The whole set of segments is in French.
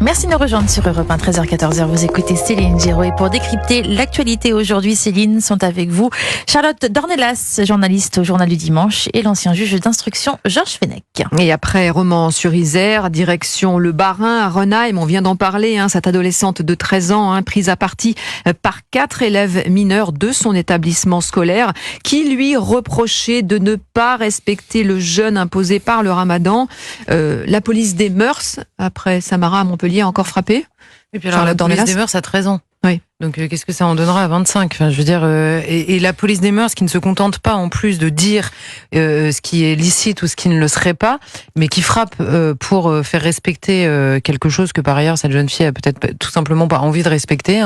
Merci de nous rejoindre sur Europe 1, 13h-14h. Vous écoutez Céline Giraud. Et pour décrypter l'actualité aujourd'hui, Céline, sont avec vous Charlotte Dornelas, journaliste au Journal du Dimanche, et l'ancien juge d'instruction Georges Fenech. Et après Romans-sur-Isère, direction le Bas-Rhin à Renheim, on vient d'en parler, cette adolescente de 13 ans, prise à partie par 4 élèves mineurs de son établissement scolaire, qui lui reprochaient de ne pas respecter le jeûne imposé par le Ramadan. La police des mœurs, après Samara à Montpellier, a encore frappé. Et puis alors, la police des mœurs a 13 ans. Oui. Donc qu'est-ce que ça en donnera à 25 ? Enfin, je veux dire, et la police des mœurs qui ne se contente pas en plus de dire ce qui est licite ou ce qui ne le serait pas, mais qui frappe pour faire respecter quelque chose que par ailleurs cette jeune fille a peut-être tout simplement pas envie de respecter.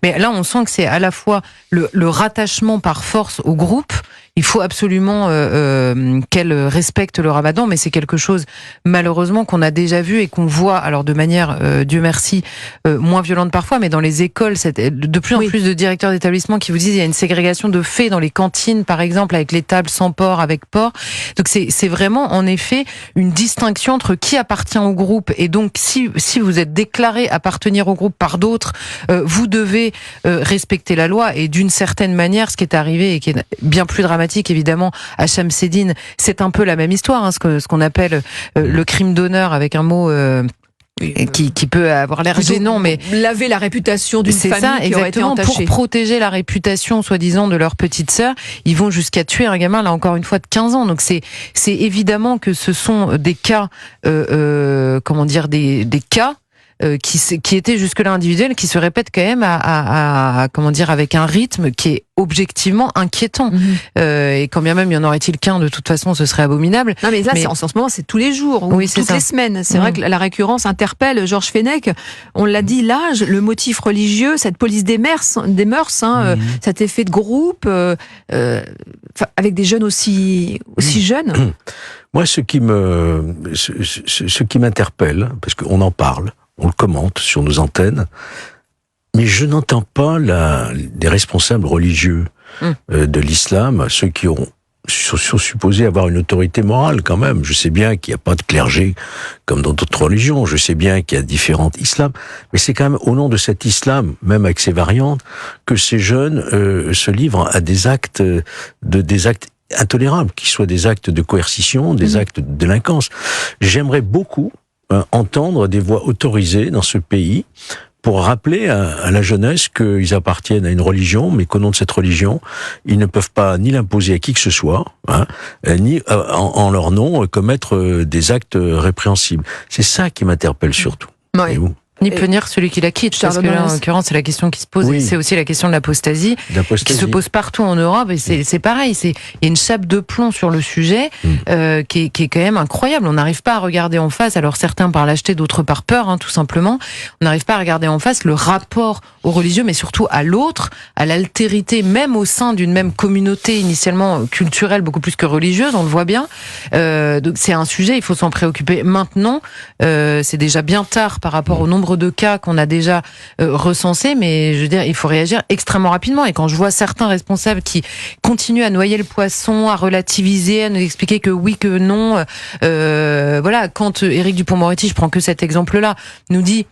Mais là on sent que c'est à la fois le rattachement par force au groupe. Il faut absolument qu'elle respecte le Ramadan, mais c'est quelque chose malheureusement qu'on a déjà vu et qu'on voit, alors de manière, Dieu merci, moins violente parfois, mais dans les écoles, de plus en plus de directeurs d'établissement qui vous disent qu'il y a une ségrégation de fait dans les cantines, par exemple, avec les tables sans porc, avec porc. Donc c'est vraiment en effet une distinction entre qui appartient au groupe, et donc si vous êtes déclaré appartenir au groupe par d'autres, vous devez respecter la loi, et d'une certaine manière, ce qui est arrivé et qui est bien plus dramatique évidemment à Chamseddine, c'est un peu la même histoire, ce qu'on appelle le crime d'honneur, avec un mot qui peut avoir l'air gênant, mais laver la réputation d'une famille qui aurait été entachée. Pour protéger la réputation soi-disant de leur petite sœur, ils vont jusqu'à tuer un gamin, là encore une fois, de 15 ans. Donc c'est évidemment que ce sont des cas, des cas qui étaient jusque-là individuels, qui se répètent quand même avec un rythme qui est objectivement inquiétant. Et quand bien même il y en aurait-il qu'un, de toute façon ce serait abominable. Non mais là en ce moment c'est tous les jours, ou toutes les semaines. C'est vrai que la récurrence interpelle. Georges Fenech, on l'a dit, l'âge, le motif religieux, cette police des mœurs, cet effet de groupe, avec des jeunes aussi jeunes. Moi, ce qui m'interpelle, parce qu'on en parle, on le commente sur nos antennes, mais je n'entends pas les responsables religieux de l'islam, ceux qui sont supposés avoir une autorité morale quand même. Je sais bien qu'il n'y a pas de clergé comme dans d'autres religions, je sais bien qu'il y a différents islams, mais c'est quand même au nom de cet islam, même avec ses variantes, que ces jeunes se livrent à des actes intolérables, qui soient des actes de coercition, des actes de délinquance. J'aimerais beaucoup entendre des voix autorisées dans ce pays pour rappeler à la jeunesse qu'ils appartiennent à une religion, mais qu'au nom de cette religion, ils ne peuvent pas ni l'imposer à qui que ce soit, ni en leur nom commettre des actes répréhensibles. C'est ça qui m'interpelle surtout. Oui. Ni punir celui qui la quitte, parce que là, en l'occurrence, c'est la question qui se pose. Oui. Et c'est aussi la question de l'apostasie, qui se pose partout en Europe. Et c'est pareil, il y a une chape de plomb sur le sujet qui est quand même incroyable. On n'arrive pas à regarder en face, alors certains par lâcheté, d'autres par peur, tout simplement. On n'arrive pas à regarder en face le rapport aux religieux, mais surtout à l'autre, à l'altérité, même au sein d'une même communauté initialement culturelle, beaucoup plus que religieuse, on le voit bien. Donc c'est un sujet, il faut s'en préoccuper maintenant. C'est déjà bien tard par rapport au nombre de cas qu'on a déjà recensés, mais je veux dire, il faut réagir extrêmement rapidement. Et quand je vois certains responsables qui continuent à noyer le poisson, à relativiser, à nous expliquer que oui, que non, quand Éric Dupond-Moretti, je prends que cet exemple-là, nous dit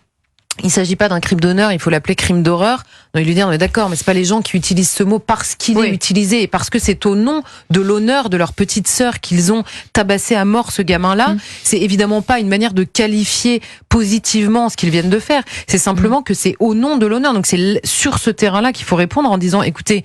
il ne s'agit pas d'un crime d'honneur, il faut l'appeler crime d'horreur. Donc, il lui dit, on est d'accord, mais c'est pas les gens qui utilisent ce mot parce qu'il est utilisé et parce que c'est au nom de l'honneur de leur petite sœur qu'ils ont tabassé à mort ce gamin-là. C'est évidemment pas une manière de qualifier positivement ce qu'ils viennent de faire. C'est simplement que c'est au nom de l'honneur. Donc c'est sur ce terrain-là qu'il faut répondre en disant, écoutez,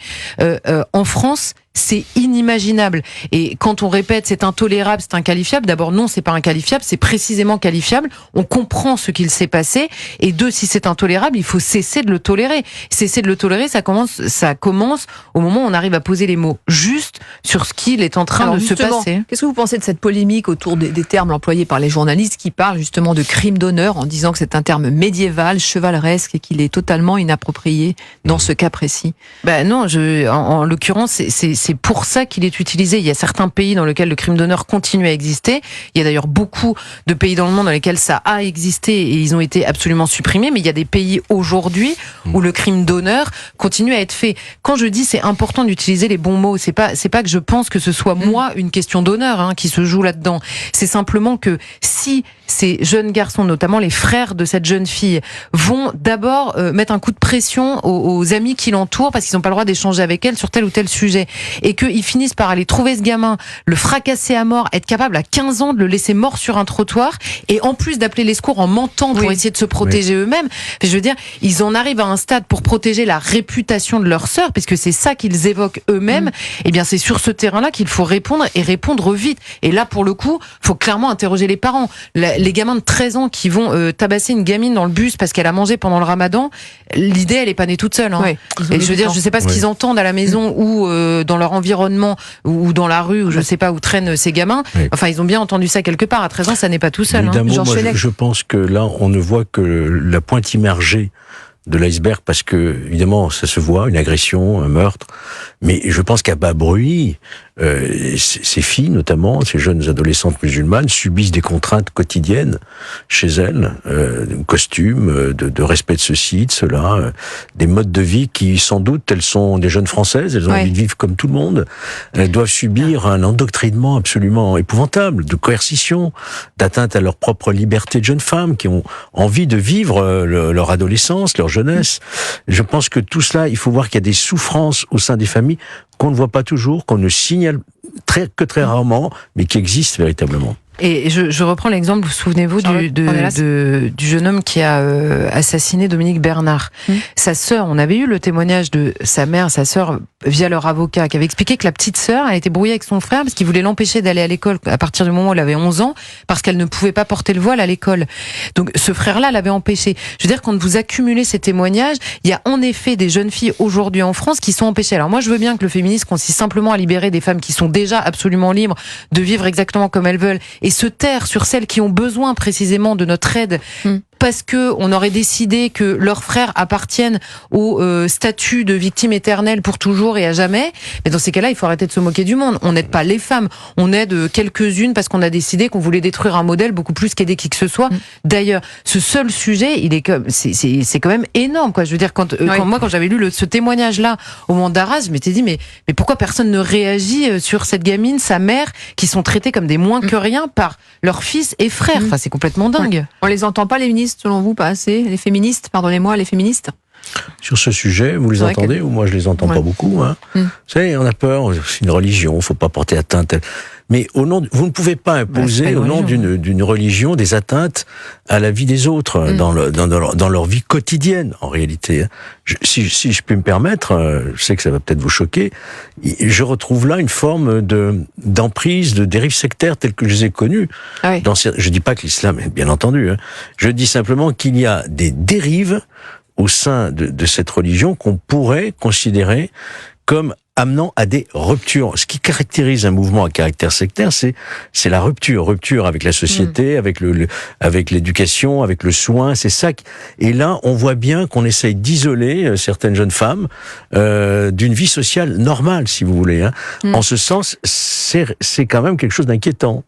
en France, c'est inimaginable. Et quand on répète c'est intolérable, c'est inqualifiable, d'abord non, c'est pas inqualifiable, c'est précisément qualifiable. On comprend ce qu'il s'est passé. Et deux, si c'est intolérable, il faut cesser de le tolérer. Cesser de le tolérer, ça commence au moment où on arrive à poser les mots justes sur ce qu'il est en train de se passer. Qu'est-ce que vous pensez de cette polémique autour des termes employés par les journalistes qui parlent justement de crime d'honneur en disant que c'est un terme médiéval, chevaleresque et qu'il est totalement inapproprié dans ce cas précis? Non, en l'occurrence, c'est pour ça qu'il est utilisé. Il y a certains pays dans lesquels le crime d'honneur continue à exister. Il y a d'ailleurs beaucoup de pays dans le monde dans lesquels ça a existé et ils ont été absolument supprimés. Mais il y a des pays aujourd'hui où le crime d'honneur continue à être fait. Quand je dis c'est important d'utiliser les bons mots, c'est pas que je pense que ce soit moi une question d'honneur qui se joue là-dedans. C'est simplement que si ces jeunes garçons, notamment les frères de cette jeune fille, vont d'abord mettre un coup de pression aux amis qui l'entourent parce qu'ils n'ont pas le droit d'échanger avec elle sur tel ou tel sujet, et qu'ils finissent par aller trouver ce gamin, le fracasser à mort, être capable à 15 ans de le laisser mort sur un trottoir, et en plus d'appeler les secours en mentant pour essayer de se protéger eux-mêmes. Je veux dire, ils en arrivent à un stade pour protéger la réputation de leur sœur, puisque c'est ça qu'ils évoquent eux-mêmes. Eh bien, c'est sur ce terrain-là qu'il faut répondre, et répondre vite. Et là, pour le coup, faut clairement interroger les parents. Les gamins de 13 ans qui vont tabasser une gamine dans le bus parce qu'elle a mangé pendant le ramadan, l'idée, elle est pas née toute seule. Hein. Oui, et je veux dire, je sais pas ce qu'ils entendent à la maison ou dans leur environnement ou dans la rue, ou je sais pas où traînent ces gamins. Enfin, ils ont bien entendu ça quelque part. À 13 ans, ça n'est pas tout seul. Évidemment, moi, je pense que là, on ne voit que la pointe immergée de l'iceberg, parce que évidemment ça se voit, une agression, un meurtre, mais je pense qu'à bas bruit, ces filles notamment, ces jeunes adolescentes musulmanes subissent des contraintes quotidiennes chez elles, costumes, de respect de ceci, de cela, des modes de vie qui sans doute, elles sont des jeunes françaises, elles ont envie de vivre comme tout le monde, elles doivent subir un endoctrinement absolument épouvantable, de coercition, d'atteinte à leur propre liberté de jeunes femmes qui ont envie de vivre leur adolescence, leur jeunesse. Je pense que tout cela, il faut voir qu'il y a des souffrances au sein des familles qu'on ne voit pas toujours, qu'on ne signale que très rarement, mais qui existent véritablement. Et je reprends l'exemple, vous souvenez-vous du jeune homme qui a assassiné Dominique Bernard. Sa sœur, on avait eu le témoignage de sa mère, sa sœur, via leur avocat, qui avait expliqué que la petite sœur a été brouillée avec son frère parce qu'il voulait l'empêcher d'aller à l'école à partir du moment où elle avait 11 ans, parce qu'elle ne pouvait pas porter le voile à l'école. Donc ce frère-là l'avait empêché. Je veux dire, quand vous accumulez ces témoignages, il y a en effet des jeunes filles aujourd'hui en France qui sont empêchées. Alors moi, je veux bien que le féminisme consiste simplement à libérer des femmes qui sont déjà absolument libres de vivre exactement comme elles veulent, et se taire sur celles qui ont besoin précisément de notre aide parce que on aurait décidé que leurs frères appartiennent au statut de victime éternelle pour toujours et à jamais. Mais dans ces cas-là, il faut arrêter de se moquer du monde. On n'aide pas les femmes, on aide quelques-unes parce qu'on a décidé qu'on voulait détruire un modèle beaucoup plus qu'aider qui que ce soit. D'ailleurs, ce seul sujet, il est comme c'est quand même énorme, quoi. Je veux dire, quand j'avais lu ce témoignage-là au moment d'Arras, je m'étais dit mais pourquoi personne ne réagit sur cette gamine, sa mère, qui sont traités comme des moins que rien par leurs fils et frères. Enfin, c'est complètement dingue. On les entend pas, les féministes, selon vous, pas assez? Les féministes, pardonnez-moi, les féministes? Sur ce sujet, vous les entendez ou moi je les entends pas beaucoup. Vous savez, on a peur, c'est une religion, faut pas porter atteinte. Mais vous ne pouvez pas imposer au nom d'une religion des atteintes à la vie des autres dans leur vie quotidienne, en réalité. Si je puis me permettre, je sais que ça va peut-être vous choquer, je retrouve là une forme d'emprise, de dérive sectaire telle que je les ai connues. Je dis pas que l'islam est bien entendu. Je dis simplement qu'il y a des dérives au sein de cette religion qu'on pourrait considérer comme amenant à des ruptures. Ce qui caractérise un mouvement à caractère sectaire, c'est la rupture avec la société, avec l'éducation, avec le soin, c'est ça. Et là, on voit bien qu'on essaye d'isoler certaines jeunes femmes d'une vie sociale normale, si vous voulez. En ce sens, c'est quand même quelque chose d'inquiétant.